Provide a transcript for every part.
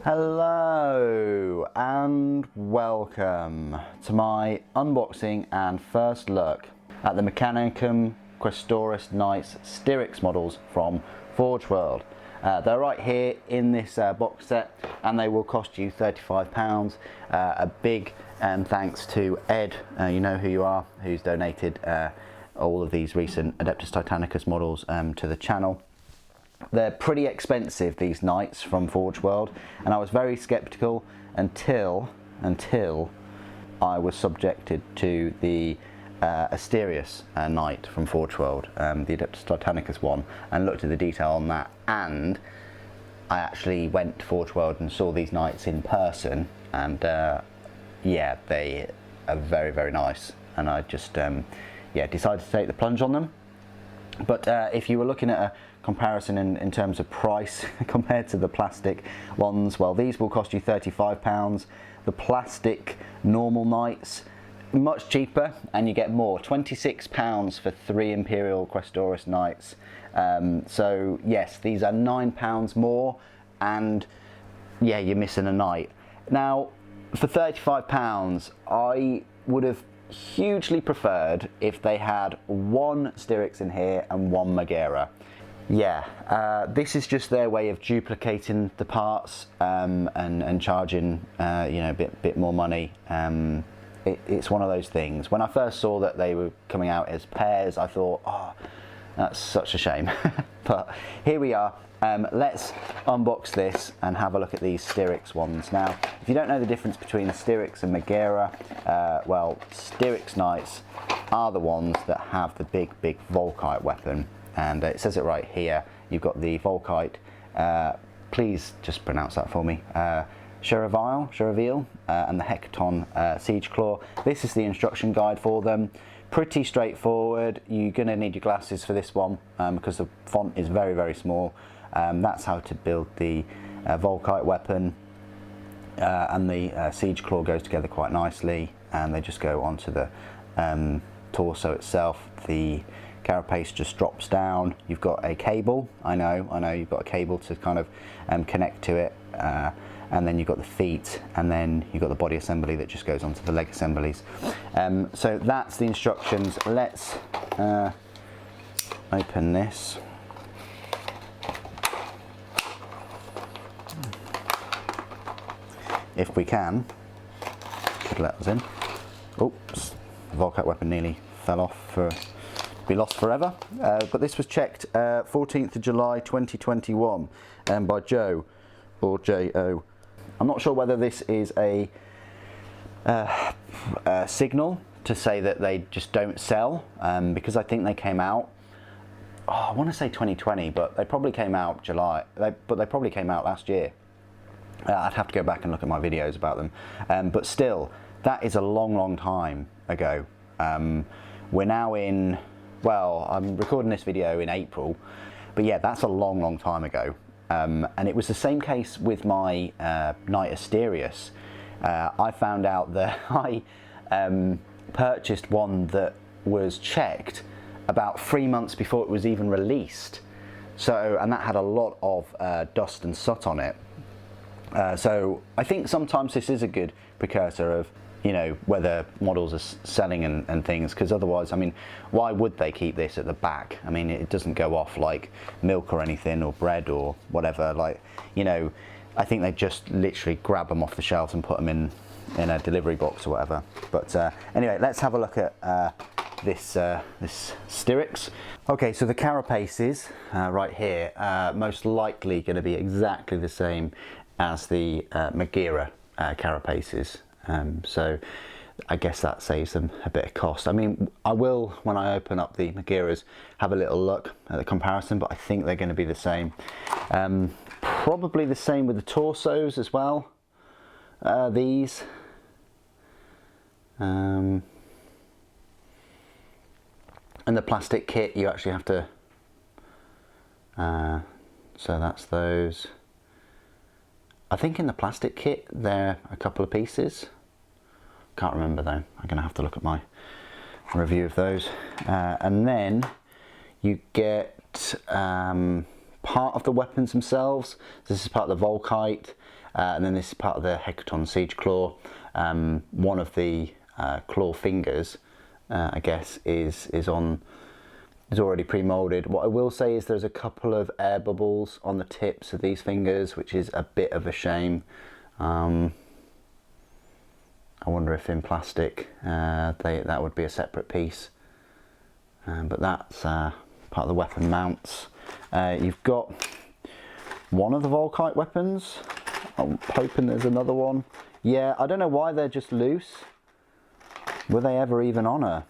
Hello and welcome to my unboxing and first look at the Mechanicum Questoris Knights Styrix models from Forge World. They're right here in this box set and they will cost you £35. A big thanks to Ed, you know who you are, who's donated all of these recent Adeptus Titanicus models to the channel. They're pretty expensive, these knights from Forge World, and I was very skeptical until I was subjected to the Styrix knight from Forge World, the Adeptus Titanicus one, and looked at the detail on that. And I actually went to Forge World and saw these knights in person, and yeah, they are very, very nice. And I just yeah, decided to take the plunge on them. But if you were looking at a comparison in terms of price compared to the plastic ones, well, these will cost you £35. The plastic normal knights, much cheaper, and you get more, £26 for 3 Imperial Questoris knights. So yes, these are £9 more, and yeah, you're missing a knight. Now, for £35, I would have hugely preferred if they had one Styrix in here and one Megara. Yeah, this is just their way of duplicating the parts and charging you know, a bit more money. It's one of those things. When I first saw that they were coming out as pairs, I thought, oh, that's such a shame. But here we are. Let's unbox this and have a look at these Styrix ones. Now, if you don't know the difference between Styrix and Megara, well, Styrix knights are the ones that have the big Volkite weapon, and it says it right here. You've got the Volkite, please just pronounce that for me, Cheraviel, and the Hecaton Siege Claw. This is the instruction guide for them. Pretty straightforward. You're going to need your glasses for this one because the font is very, very small. That's how to build the Volkite weapon, and the Siege Claw goes together quite nicely, and they just go onto the torso itself. The carapace just drops down. You've got a cable, I know you've got a cable to kind of connect to it, and then you've got the feet, and then you've got the body assembly that just goes onto the leg assemblies. So that's the instructions. Let's open this. If we can, could let us in. Oops, the Volkite weapon nearly fell off for be lost forever. But this was checked 14th of July 2021 by Joe, or J-O. I'm not sure whether this is a signal to say that they just don't sell, because I think they came out, oh, I want to say 2020, but they probably came out July, but they probably came out last year. I'd have to go back and look at my videos about them, but still, that is a long time ago. We're now in, well, I'm recording this video in April, but yeah, that's a long time ago. And it was the same case with my Knight Asterius. I found out that I purchased one that was checked about 3 months before it was even released. So, and that had a lot of dust and soot on it. So I think sometimes this is a good precursor of, you know, whether models are selling and things, because otherwise, I mean, why would they keep this at the back? I mean, it doesn't go off like milk or anything, or bread or whatever. Like, you know, I think they just literally grab them off the shelves and put them in a delivery box or whatever. But anyway, let's have a look at this Styrix. Okay, so the carapaces right here most likely going to be exactly the same as the Megara carapaces, so I guess that saves them a bit of cost. I mean, I will, when I open up the Megaras, have a little look at the comparison, but I think they're going to be the same. Probably the same with the torsos as well, these. And the plastic kit, you actually have to, so that's those. I think in the plastic kit they're a couple of pieces. Can't remember though. I'm going to have to look at my review of those. And then you get part of the weapons themselves. This is part of the Volkite, and then this is part of the Hecaton Siege Claw. One of the claw fingers, I guess, is already pre-molded. What I will say is there's a couple of air bubbles on the tips of these fingers, which is a bit of a shame. I wonder if in plastic that would be a separate piece, but that's part of the weapon mounts. You've got one of the Volkite weapons. I'm hoping there's another one. Yeah, I don't know why they're just loose. Were they ever even on a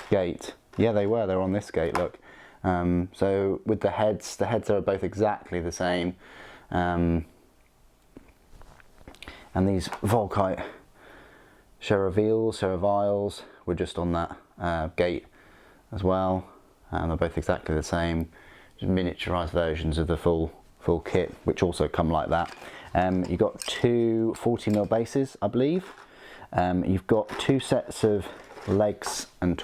gate? Yeah, they were. They're on this gate, look. So with the heads are both exactly the same. And these Volkite Cheraviles were just on that gate as well. They're both exactly the same. Just miniaturized versions of the full kit, which also come like that. You've got two 40mm bases, I believe. You've got two sets of legs and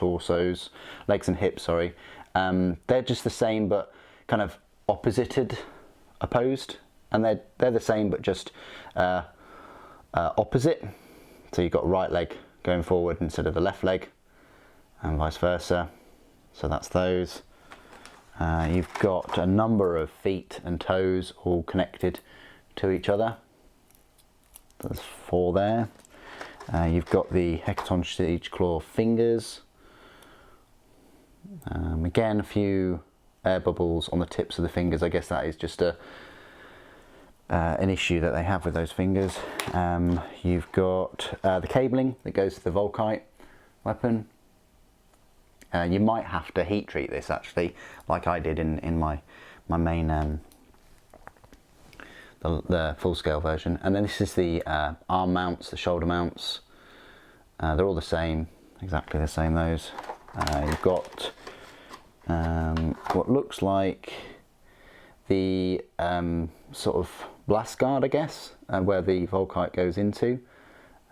hips, sorry. They're just the same but kind of opposed, and they're the same but just opposite. So you've got right leg going forward instead of the left leg, and vice versa. So that's those. You've got a number of feet and toes all connected to each other. There's 4 there. You've got the Hecaton Siege Claw fingers. Again, a few air bubbles on the tips of the fingers. I guess that is just an issue that they have with those fingers. You've got the cabling that goes to the Volkite weapon. You might have to heat treat this actually, like I did in my main the full scale version. And then this is the arm mounts, the shoulder mounts. They're all the same, exactly the same. Those. You've got what looks like the sort of blast guard, I guess, where the Volkite goes into.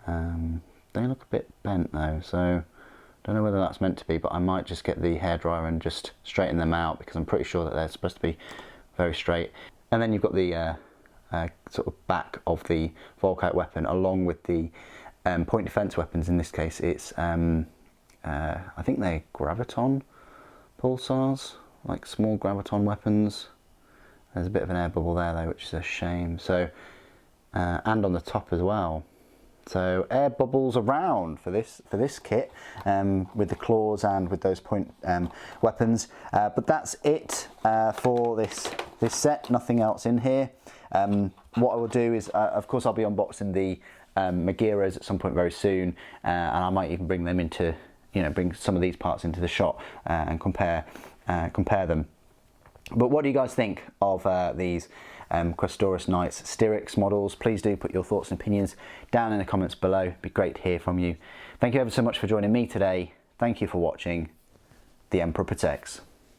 They look a bit bent though, so don't know whether that's meant to be, but I might just get the hairdryer and just straighten them out, because I'm pretty sure that they're supposed to be very straight. And then you've got the sort of back of the Volkite weapon, along with the point defense weapons. In this case, it's I think they're graviton pulsars, like small graviton weapons. There's a bit of an air bubble there though, which is a shame. So and on the top as well. So air bubbles around for this kit, with the claws and with those point weapons. But that's it for this set. Nothing else in here. What I will do is, of course, I'll be unboxing the Megiras at some point very soon, and I might even bring them into, bring some of these parts into the shop and compare them. But what do you guys think of these Questoris Knights Styrix models? Please do put your thoughts and opinions down in the comments below. It'd be great to hear from you. Thank you ever so much for joining me today. Thank you for watching. The Emperor Protects.